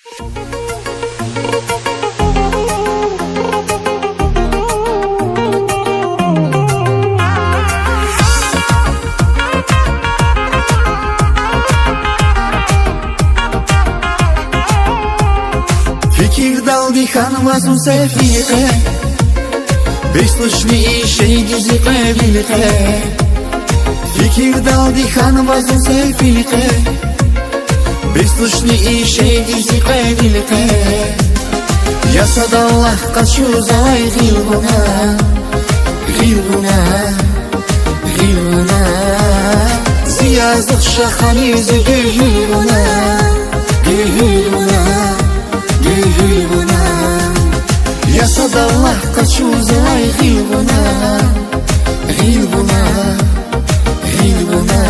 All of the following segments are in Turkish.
Fikir daldi hanımazun sefire Beslышли шейдизи қевилиқе Fikir daldi hanımazun sefire Beslышли шейдизи қевилиқe Ясадаллах қашу завай ғилгуна Ғилгуна, ғилгуна Зияздық шаханизі ғилгуна Ғилгуна Ясадаллах қачу завай ғилгуна Ғилгуна, ғилгуна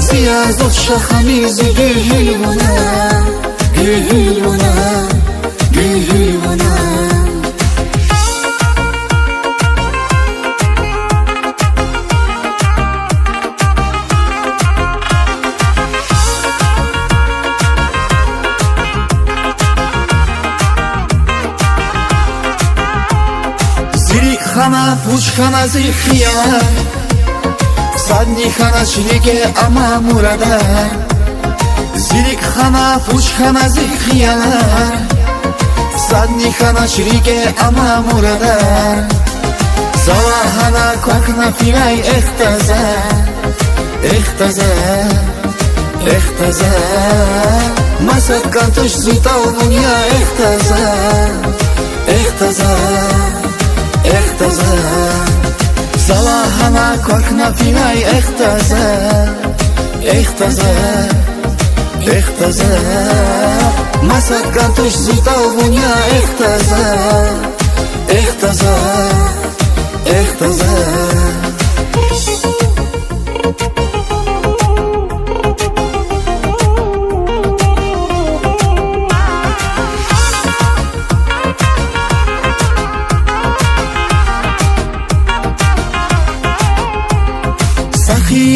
Зияздық шаханизі ғилгуна Ғилгуна, ғилгуна Хана, пучхана зихия Задни хана чилике ама мурада Зирик хана, пучхана зихия Задни хана чилике ама мурада Зала хана квакна филай эхтаза Эхтаза, эхтаза Масад кантуш зитал муня эхтаза Эхтаза Эхтаза Залахана квакна финай эхтаза Эхтаза Эхтаза Масад кантуш зитал вуня эхтаза Эхтаза Эхтаза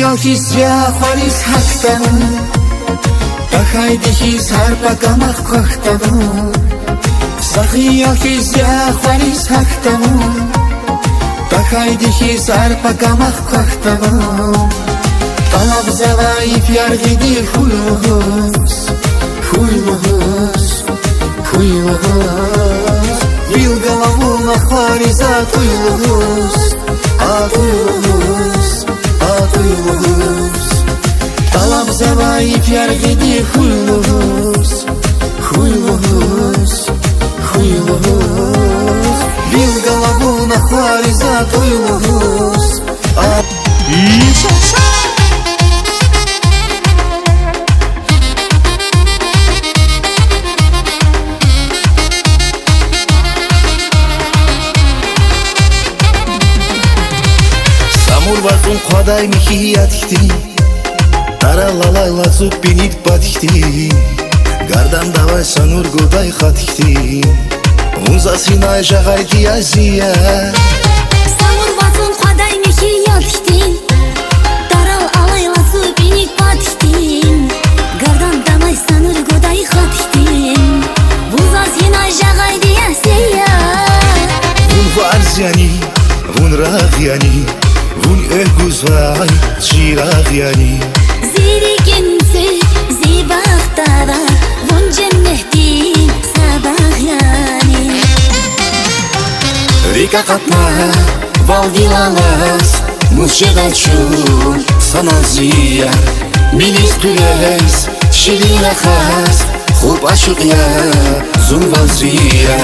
Yoki свяхварис хактану Тахайдихи сарпакамах кохтану Сахи yoki свяхварис хактану Тахайдихи сарпакамах кохтану Талаб заваиф яргиди хуйлухус Хуйлухус, хуйлухус Бил голову на хариза хуйлухус Хуйлухус Талаб заваиф яргиди хуйлухус Хуйлухус, хуйлухус Бил голову на хариза хуйлухус Варзун қадай михи атихти Таралалай лацук бинит батихти Гардан давай санур гудай хатихти Унза синай жағай киязия Самур варзун қадай михи атихти Таралалай лацук бинит батихти Гардан давай санур гудай хатихти Унза синай жағай киязия Вун варзяни, вун рағяни Вун эгузвай чирағяни Зирикенсе зибақтара Вун дженнехти сабағяни Река қатна валдилалас Мушедачу саназия Милис түлес шилилахас Хуб ашуқя зунвалзия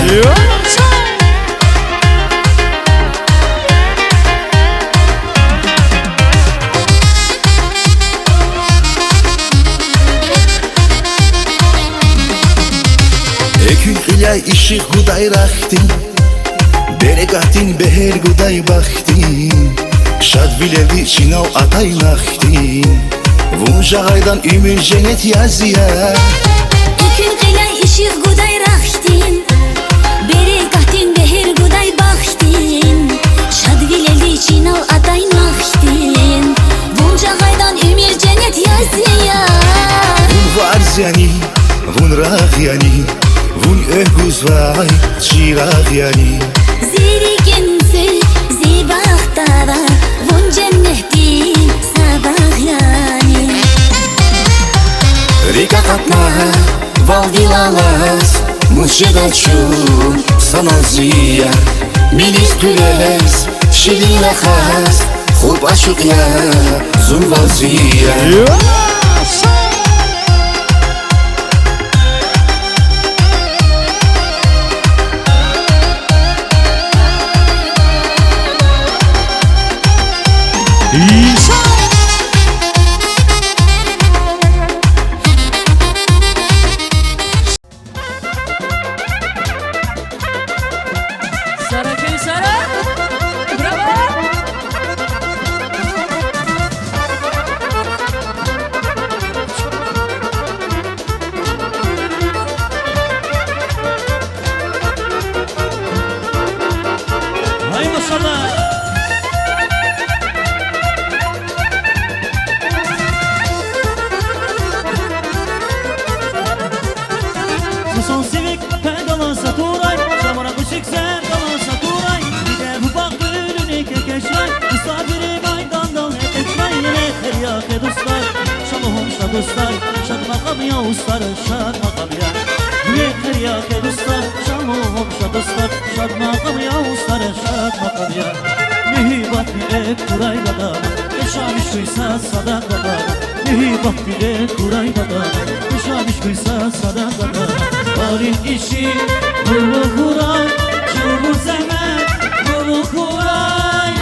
Ekülküляй иших гудай рахтин Берегатин бехер гудай бахтин Шадвилеви чинал атай нахтин Вун жағайдан үмір женет язия Ekülküляй иших гудай рахтин Берегатин бехер гудай бахтин Шадвилеви чинал атай нахтин Вун жағайдан үмір женет язия Вун варзяни, вун рах yani Vun öhguzvay çiraq yani Zirigensi zibahtara Vun cenneti sabah yani Rika katma valdilalas Muşedachun sana ziyar Milis püles şirine khas Khub aşık ya zunvaziyar Sara que Sara, bravo. Hay maşallah. Son sevik pedalan saturay, şamara kuşiksen dalan saturay. Bir de bu bak bölünü kekeşray, misafiri maydandan eteşray. Yine teriyake dostlar, şalohum şadostlar, şad makam ya ustar, şad makam ya. Yine teriyake dostlar, şalohum şadostlar, şad makam ya ustar, şad makam ya. Mühibat bile kurayla da, yaşamış kuysa sadaka da. Mühibat bile kurayla da, yaşamış kuysa sadaka da. Varin işi nurlu kuray, çubuğu zemen nurlu kuray.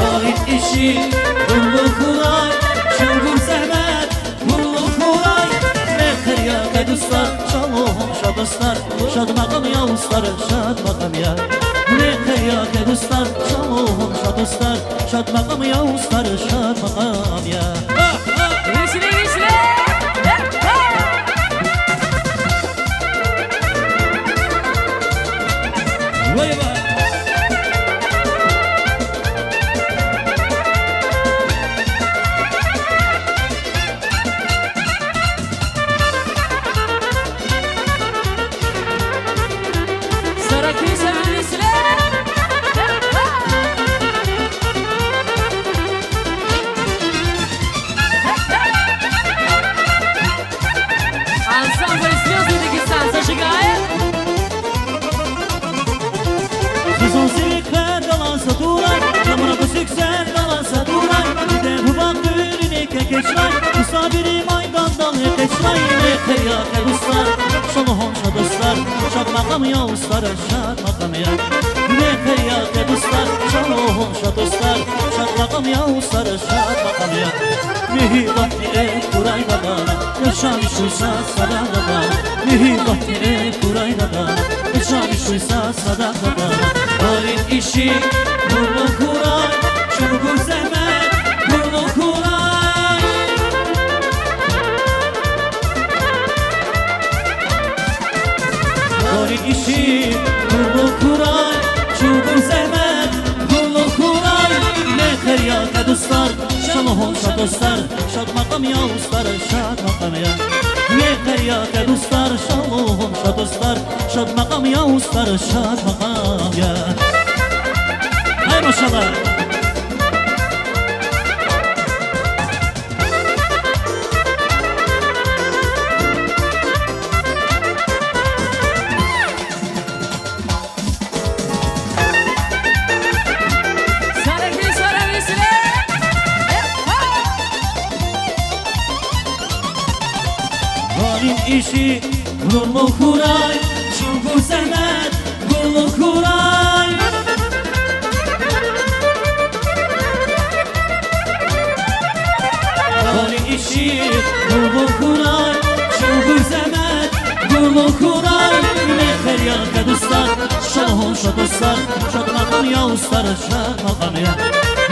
Varin işi nurlu kuray, çubuğu zemen nurlu kuray. Ne kırya dostlar, şalohum şadostlar, şad makam ya ustar, şad makam ya. Ne kırya dostlar, şalohum şadostlar, şad makam ya ustar, şad makam ya. Geçile geçile. Vay vay. Sara que Sara geçile. Ансамбль звезды Дагестан зажигает. Son sevikler dalansa duray, şamara kuşiksen dalansa duray. Bir de bu bak bölünü kekeşray, misafiri maydandan eteşray. Ne teriyake dostlar, şalohum şadostlar, şad makam ya ustar, şad makam ya. Ne teriyake dostlar, şalohum şadostlar, şad makam ya ustar, şad makam ya. Mühibat bile kurayla da, yaşamış uysa sadaka da. Mühibat bile kurayla da, yaşamış uysa sadaka da. Varin işi nurlu kuray, çubuğu zemen nurlu kuray. Varin işi nurlu kuray, çubuğu zemen nurlu kuray. Ne kırya dostlar, şalohum şadostlar, şad makam ya ustar, şad makam ya. Ne kırya dostlar, şalohum şadostlar, şad makam ya ustar, şad makam ya. Hay maşallah. Sara que Sara geçile. Varin işi nurlu kuray, çubuğu zemen nurlu kuray. Varin işi nurlu kuray, çubuğu zemen nurlu kuray. Ne feryaka dostlar, şalohum şadostlar, şad makam ya ustar, şad makam ya.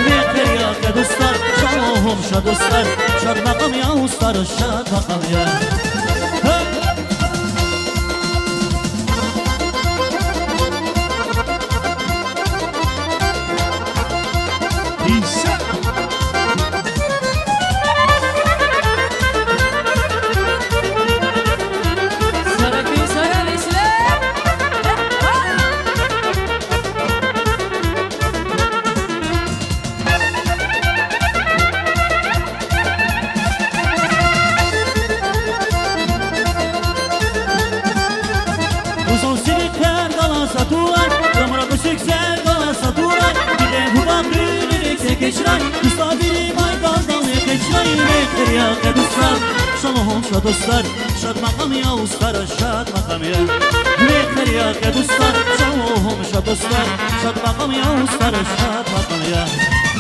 Ne feryaka dostlar, şalohum şadostlar, şad makam ya ustar, şad makam ya. ya dostlar Şalom şad dostlar Şad makam ya ustalar şad makam ya Yürekler ya dostlar Şalom şad dostlar Şad makam ya ustalar şad makam ya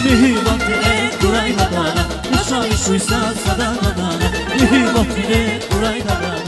Mihriban dile kuray badana Nişanı şuysa sada badana Mihriban dile kuray badana